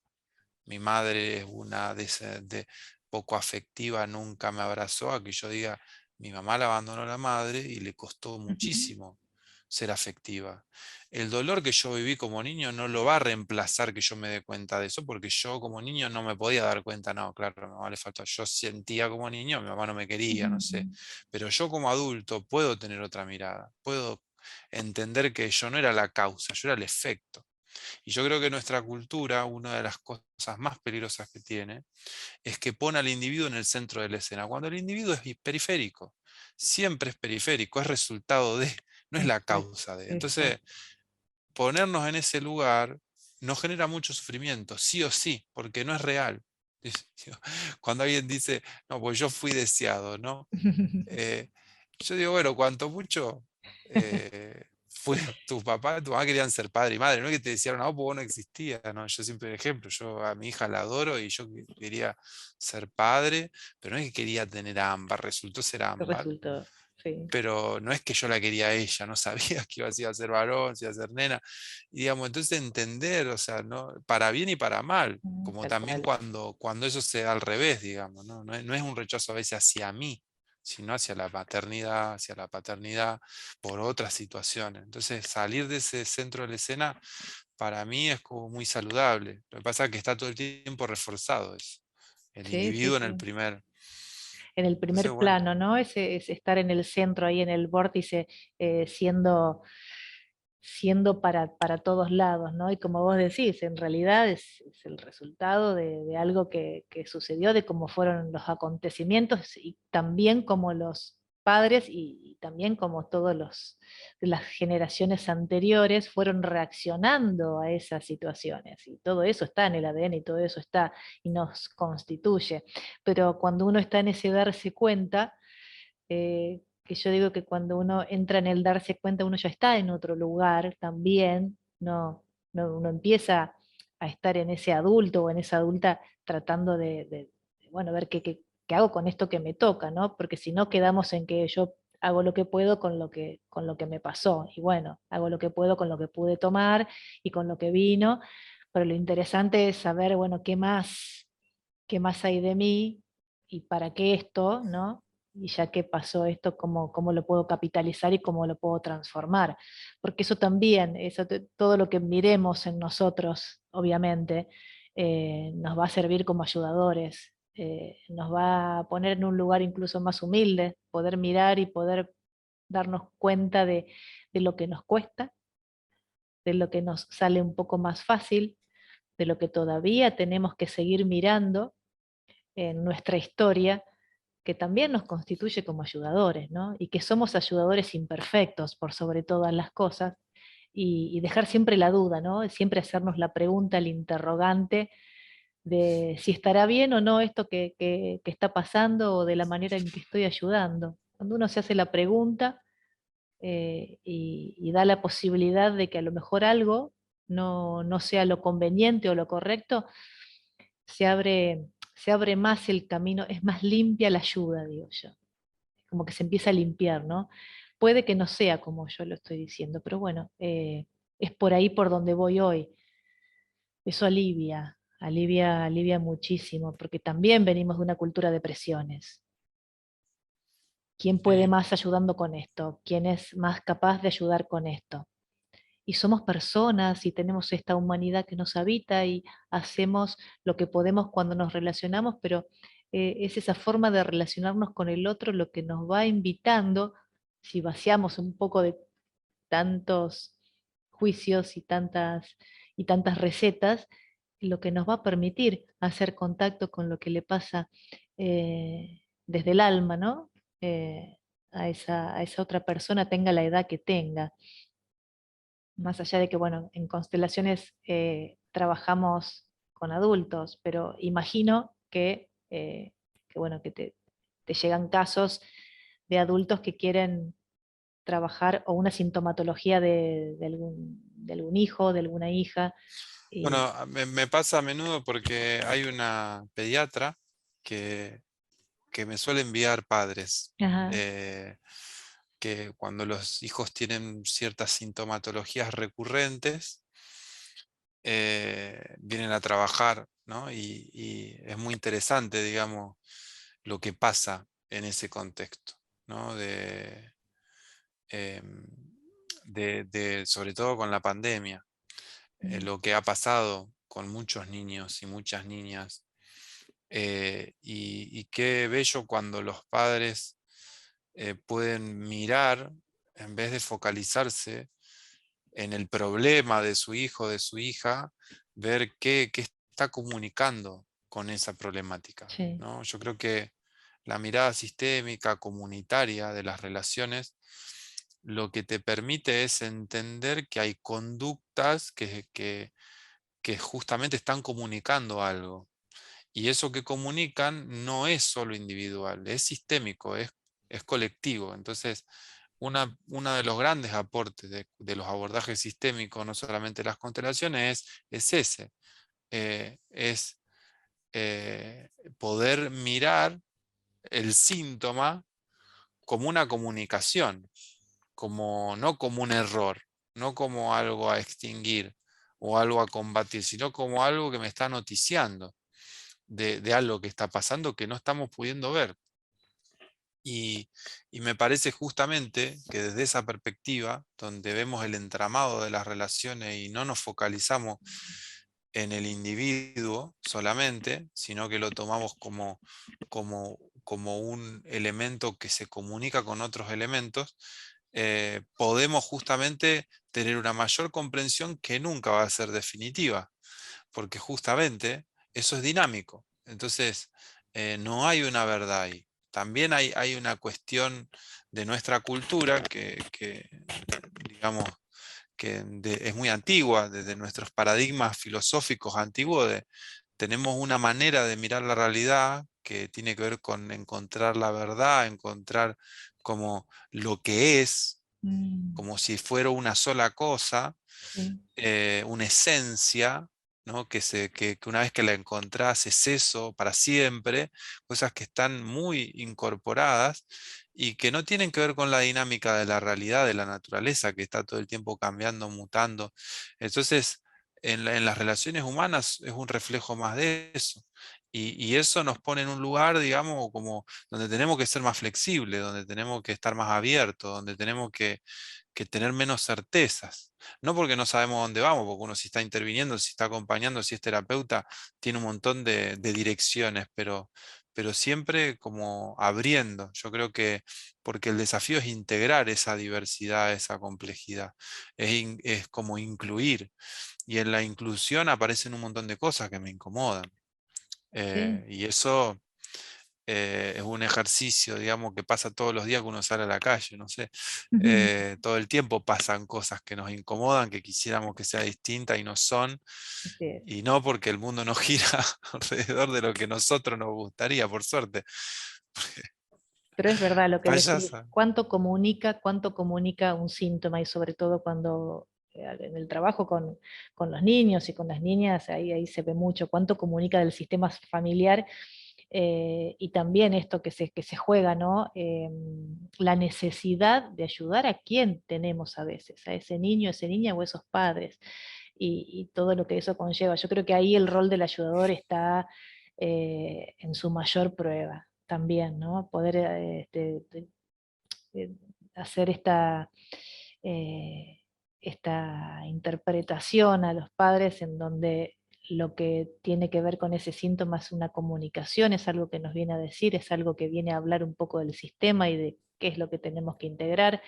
mi madre es una poco afectiva, nunca me abrazó, a que yo diga, mi mamá la abandonó la madre y le costó ujú, muchísimo ser afectiva. El dolor que yo viví como niño no lo va a reemplazar que yo me dé cuenta de eso, porque yo como niño no me podía dar cuenta, no, claro, a mi mamá le faltó, yo sentía como niño, mi mamá no me quería, no sé, ujú, pero yo como adulto puedo tener otra mirada, puedo entender que yo no era la causa, yo era el efecto. Y yo creo que nuestra cultura, una de las cosas más peligrosas que tiene, es que pone al individuo en el centro de la escena, cuando el individuo es periférico, siempre es periférico, es resultado de, no es la exacto, causa de. Entonces, exacto. ponernos en ese lugar nos genera mucho sufrimiento, sí o sí, porque no es real. Cuando alguien dice, no, pues yo fui deseado, ¿no? Eh, yo digo, bueno, cuanto mucho fue tu papá, tu mamá querían ser padre y madre, no es que te decían, no, pues vos no existía, ¿no? Yo siempre, ejemplo, yo a mi hija la adoro y yo quería ser padre, pero no es que quería tener ambas, resultó ser ¿Qué ambas, resultó? Sí, pero no es que yo la quería a ella, no sabía que si iba a ser varón, si iba a ser nena, y digamos, entonces entender, o sea, ¿no? Para bien y para mal, como tal también cual. cuando eso se da al revés, digamos, ¿no? No es un rechazo a veces hacia mí, sino hacia la maternidad, hacia la paternidad, por otras situaciones. Entonces, salir de ese centro de la escena, para mí es como muy saludable. Lo que pasa es que está todo el tiempo reforzado eso, el Sí, sí, individuo en el sí. primer. En el Entonces, primer bueno. plano, ¿no? Es estar en el centro, ahí en el vórtice, siendo para todos lados, ¿no? Y como vos decís, en realidad es el resultado de algo que sucedió, de cómo fueron los acontecimientos y también como los padres y también como todos de las generaciones anteriores fueron reaccionando a esas situaciones. Y todo eso está en el ADN y todo eso está y nos constituye. Pero cuando uno está en ese darse cuenta, que yo digo que cuando uno entra en el darse cuenta, uno ya está en otro lugar también, uno empieza a estar en ese adulto o en esa adulta tratando bueno, ver qué hago con esto que me toca, ¿no? Porque si no quedamos en que yo hago lo que puedo con lo que me pasó, y bueno, hago lo que puedo con lo que pude tomar y con lo que vino, pero lo interesante es saber, bueno, qué más hay de mí y para qué esto, ¿no? y ya que pasó esto, cómo lo puedo capitalizar y cómo lo puedo transformar. Porque eso también, todo lo que miremos en nosotros, obviamente, nos va a servir como ayudadores, nos va a poner en un lugar incluso más humilde, poder mirar y poder darnos cuenta de lo que nos cuesta, de lo que nos sale un poco más fácil, de lo que todavía tenemos que seguir mirando en nuestra historia, que también nos constituye como ayudadores, ¿no? Y que somos ayudadores imperfectos por sobre todas las cosas, y dejar siempre la duda, ¿no? Siempre hacernos la pregunta, el interrogante de si estará bien o no esto que está pasando o de la manera en que estoy ayudando. Cuando uno se hace la pregunta y da la posibilidad de que a lo mejor algo no sea lo conveniente o lo correcto, se abre, se abre más el camino, es más limpia la ayuda, digo yo. Como que se empieza a limpiar, ¿no? Puede que no sea como yo lo estoy diciendo, pero bueno, es por ahí por donde voy hoy. Eso alivia muchísimo, porque también venimos de una cultura de presiones. ¿Quién puede Sí. más ayudando con esto? ¿Quién es más capaz de ayudar con esto? Y somos personas y tenemos esta humanidad que nos habita y hacemos lo que podemos cuando nos relacionamos, pero es esa forma de relacionarnos con el otro lo que nos va invitando, si vaciamos un poco de tantos juicios y tantas recetas, lo que nos va a permitir hacer contacto con lo que le pasa desde el alma, ¿no? Eh, a esa otra persona, tenga la edad que tenga. Más allá de que, bueno, en constelaciones trabajamos con adultos, pero imagino bueno, que te llegan casos de adultos que quieren trabajar o una sintomatología de algún hijo, de alguna hija. Bueno, Y, me pasa a menudo porque hay una pediatra que, que me suele enviar padres, ajá, eh, que cuando los hijos tienen ciertas sintomatologías recurrentes, vienen a trabajar, ¿no? Y es muy interesante, digamos, lo que pasa en ese contexto, ¿no? Em, sobre todo con la pandemia, mm, lo que ha pasado con muchos niños y muchas niñas. Y qué bello cuando los padres pueden mirar, en vez de focalizarse en el problema de su hijo, de su hija, ver qué está comunicando con esa problemática, sí, ¿no? Yo creo que la mirada sistémica, comunitaria de las relaciones, lo que te permite es entender que hay conductas que justamente están comunicando algo. Y eso que comunican no es solo individual, es sistémico, es colectivo. Entonces, uno de los grandes aportes de los abordajes sistémicos, no solamente las constelaciones, es ese, es poder mirar el síntoma como una comunicación, no como un error, no como algo a extinguir o algo a combatir, sino como algo que me está noticiando de algo que está pasando que no estamos pudiendo ver. Y, y me parece justamente que desde esa perspectiva, donde vemos el entramado de las relaciones y no nos focalizamos en el individuo solamente, sino que lo tomamos como un elemento que se comunica con otros elementos, podemos justamente tener una mayor comprensión que nunca va a ser definitiva, porque justamente eso es dinámico. Entonces, no hay una verdad ahí. También hay una cuestión de nuestra cultura digamos, es muy antigua, desde nuestros paradigmas filosóficos antiguos, tenemos una manera de mirar la realidad que tiene que ver con encontrar la verdad, encontrar como lo que es, mm, como si fuera una sola cosa, sí, una esencia, ¿no? Que una vez que la encontrás es eso para siempre, cosas que están muy incorporadas y que no tienen que ver con la dinámica de la realidad, de la naturaleza, que está todo el tiempo cambiando, mutando. Entonces, en las relaciones humanas es un reflejo más de eso. Y eso nos pone en un lugar, digamos, como donde tenemos que ser más flexibles, donde tenemos que estar más abiertos, donde tenemos que tener menos certezas. No porque no sabemos dónde vamos, porque uno si está interviniendo, si está acompañando, si es terapeuta, tiene un montón de direcciones, pero siempre como abriendo. Yo creo que porque el desafío es integrar esa diversidad, esa complejidad, es como incluir. Y en la inclusión aparecen un montón de cosas que me incomodan. Sí. Y eso es un ejercicio, digamos, que pasa todos los días que uno sale a la calle, no sé. Todo el tiempo pasan cosas que nos incomodan, que quisiéramos que sea distinta y no son, Así es. y no porque el mundo no gira alrededor de lo que nosotros nos gustaría, por suerte. Pero es verdad lo que decís, Payasa. cuánto comunica un síntoma y sobre todo cuando en el trabajo con los niños y con las niñas, ahí se ve mucho, cuánto comunica del sistema familiar y también esto que se juega, ¿no? La necesidad de ayudar a quien tenemos a veces, a ese niño, esa niña o esos padres y todo lo que eso conlleva. Yo creo que ahí el rol del ayudador está en su mayor prueba también, ¿no? Poder eh, hacer eh, esta interpretación a los padres en donde lo que tiene que ver con ese síntoma es una comunicación, es algo que nos viene a decir, es algo que viene a hablar un poco del sistema y de qué es lo que tenemos que integrar,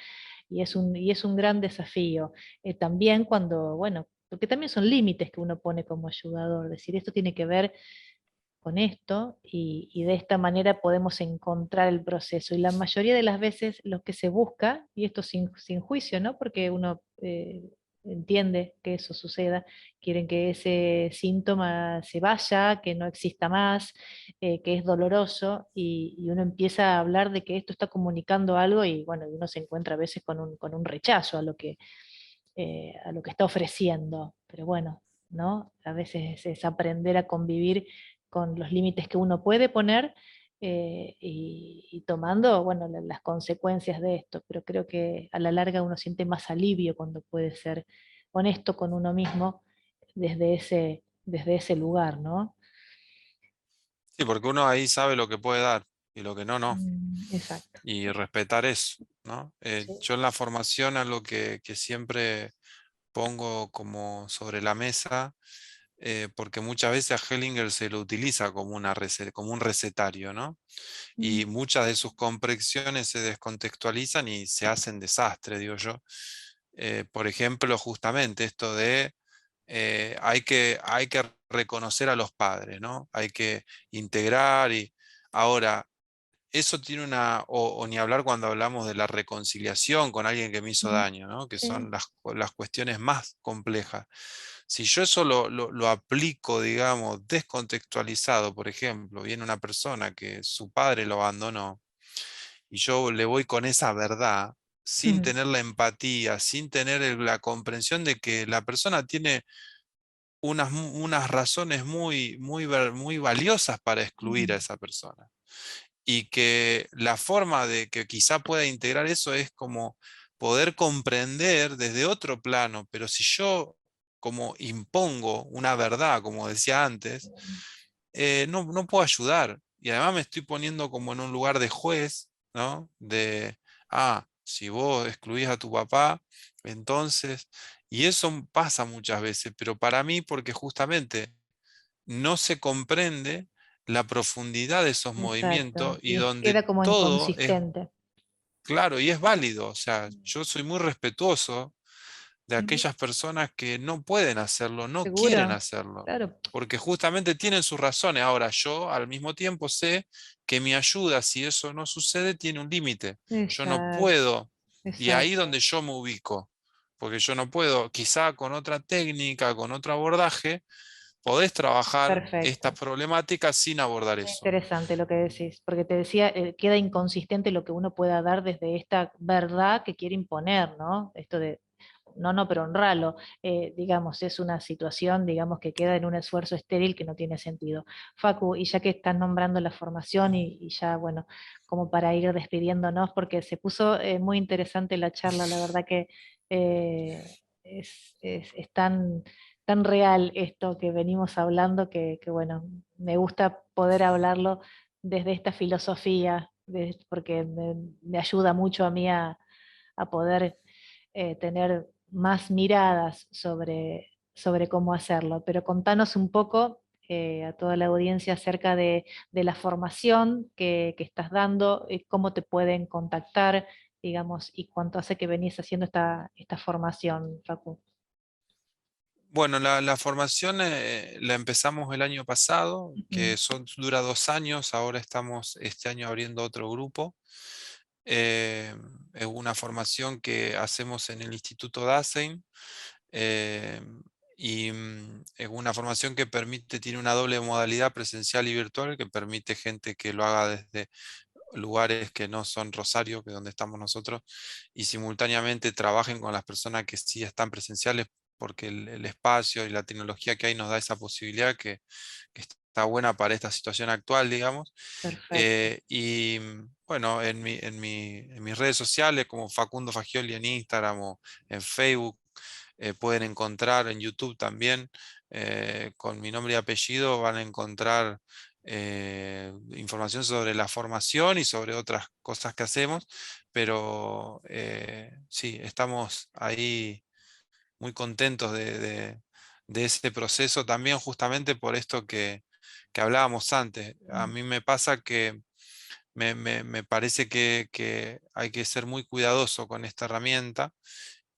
y es un gran desafío. También cuando, bueno, porque también son límites que uno pone como ayudador, decir, esto tiene que ver con esto y de esta manera podemos encontrar el proceso. Y la mayoría de las veces lo que se busca, y esto sin juicio, ¿no? Porque uno entiende que eso suceda, quieren que ese síntoma se vaya, que no exista más, que es doloroso, y uno empieza a hablar de que esto está comunicando algo y bueno, uno se encuentra a veces con un rechazo a lo que está ofreciendo. Pero bueno, ¿no? A veces es aprender a convivir con los límites que uno puede poner y tomando, bueno, las consecuencias de esto. Pero creo que a la larga uno siente más alivio cuando puede ser honesto con uno mismo desde ese lugar, ¿no? Sí, porque uno ahí sabe lo que puede dar y lo que no, no. Exacto. Y respetar eso, ¿no? Sí. Yo en la formación algo que siempre pongo como sobre la mesa, porque muchas veces a Hellinger se lo utiliza como, como un recetario, ¿no? Mm, Y muchas de sus comprensiones se descontextualizan y se hacen desastre, digo yo. Por ejemplo, justamente esto de hay que reconocer a los padres, ¿no? Hay que integrar y ahora eso tiene o ni hablar cuando hablamos de la reconciliación con alguien que me hizo mm, daño, ¿no? Que sí. son las cuestiones más complejas. Si yo eso lo aplico, digamos, descontextualizado, por ejemplo, viene una persona que su padre lo abandonó y yo le voy con esa verdad, sin tener la empatía, sin tener la comprensión de que la persona tiene unas razones muy valiosas para excluir a esa persona y que la forma de que quizá pueda integrar eso es como poder comprender desde otro plano, pero si yo como impongo una verdad, como decía antes, no puedo ayudar. Y además me estoy poniendo como en un lugar de juez, ¿no? Si vos excluís a tu papá, entonces, y eso pasa muchas veces, pero para mí porque justamente no se comprende la profundidad de esos movimientos Exacto. y Y donde queda como todo es inconsistente. claro y es válido. O sea, yo soy muy respetuoso de Ujú. aquellas personas que no pueden hacerlo, no quieren Seguro, hacerlo, claro. porque justamente tienen sus razones. Ahora, yo al mismo tiempo sé que mi ayuda, si eso no sucede, tiene un límite. Yo no Exacto, puedo, y ahí exacto. donde yo me ubico, porque yo no puedo, quizá con otra técnica, con otro abordaje, podés trabajar estas Perfecto. problemáticas sin abordar Muy eso. interesante lo que decís, porque te decía, queda inconsistente lo que uno pueda dar desde esta verdad que quiere imponer, ¿no? Esto de, no, no, pero honralo, digamos, es una situación, digamos, que queda en un esfuerzo estéril que no tiene sentido. Facu, y ya que estás nombrando la formación y ya, bueno, como para ir despidiéndonos, porque se puso muy interesante la charla, la verdad que es tan real esto que venimos hablando que, bueno, me gusta poder hablarlo desde esta filosofía, porque me ayuda mucho a mí a poder tener más miradas sobre cómo hacerlo. Pero contanos un poco a toda la audiencia acerca de la formación que estás dando, cómo te pueden contactar, digamos, y cuánto hace que venís haciendo esta formación, Facu. Bueno, la formación la empezamos el año pasado, Ujú. que dura 2 años, ahora estamos este año abriendo otro grupo. Eh, es una formación que hacemos en el Instituto Dasein, eh, y es una formación que tiene una doble modalidad presencial y virtual, que permite gente que lo haga desde lugares que no son Rosario, que es donde estamos nosotros, y simultáneamente trabajen con las personas que sí están presenciales, porque el espacio y la tecnología que hay nos da esa posibilidad que está buena para esta situación actual, digamos. Perfecto. Y bueno, en mis redes sociales, como Facundo Fagioli en Instagram o en Facebook, pueden encontrar en YouTube también, con mi nombre y apellido, van a encontrar información sobre la formación y sobre otras cosas que hacemos, pero sí, estamos ahí muy contentos de ese proceso también, justamente por esto que hablábamos antes. A Mm. mí me pasa que me parece que hay que ser muy cuidadoso con esta herramienta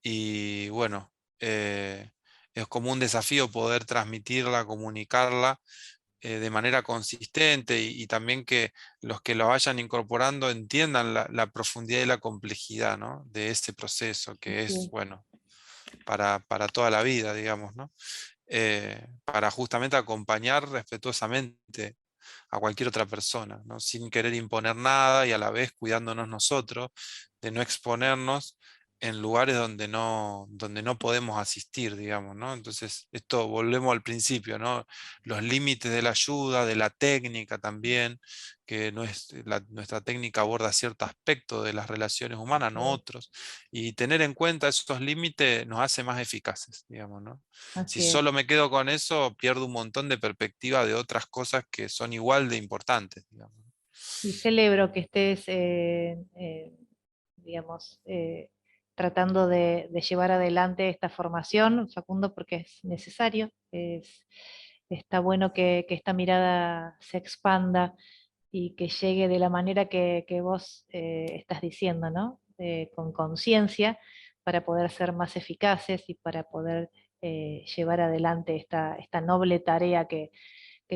y bueno, eh, es como un desafío poder transmitirla, comunicarla de manera consistente y también que los que lo vayan incorporando entiendan la profundidad y la complejidad, ¿no?, de este proceso que es, Sí, bueno, para toda la vida, digamos, ¿no? Para justamente acompañar respetuosamente a cualquier otra persona, ¿no? Sin querer imponer nada y a la vez cuidándonos nosotros de no exponernos en lugares donde no podemos asistir, digamos, ¿no? Entonces, esto volvemos al principio, ¿no? Los límites de la ayuda, de la técnica también, que nuestra técnica aborda cierto aspecto de las relaciones humanas, no sí, otros, y tener en cuenta esos límites nos hace más eficaces, digamos, ¿no? Si así es. solo me quedo con eso, pierdo un montón de perspectiva de otras cosas que son igual de importantes, digamos. Y celebro que estés, digamos, tratando de llevar adelante esta formación, Facundo, porque es necesario. Está bueno que esta mirada se expanda y que llegue de la manera que vos estás diciendo, ¿no? Con conciencia, para poder ser más eficaces y para poder llevar adelante esta noble tarea que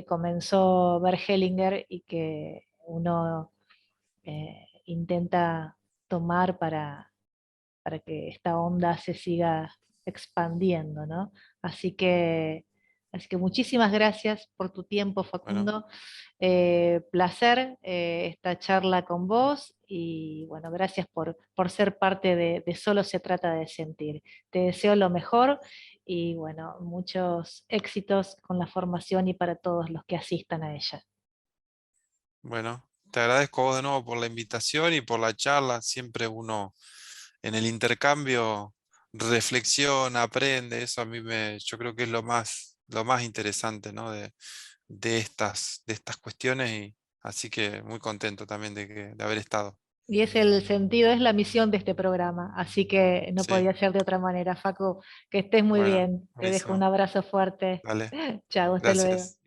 comenzó Bert Hellinger y que uno intenta tomar para que esta onda se siga expandiendo, ¿no? Así que, así que muchísimas gracias por tu tiempo, Bueno, Facundo. Placer esta charla con vos y bueno, gracias por ser parte de Solo se trata de sentir. Te deseo lo mejor y bueno, muchos éxitos con la formación y para todos los que asistan a ella. bueno, te agradezco a vos de nuevo por la invitación y por la charla. Siempre uno en el intercambio reflexiona, aprende. Eso a mí yo creo que es lo más interesante, ¿no?, de estas cuestiones y así que muy contento también de haber estado. Y es el sentido, es la misión de este programa, así que no Sí, podía ser de otra manera. Facu, que estés muy bueno, bien. Te dejo un buenísimo. abrazo fuerte. Dale, Chao, hasta luego. gracias.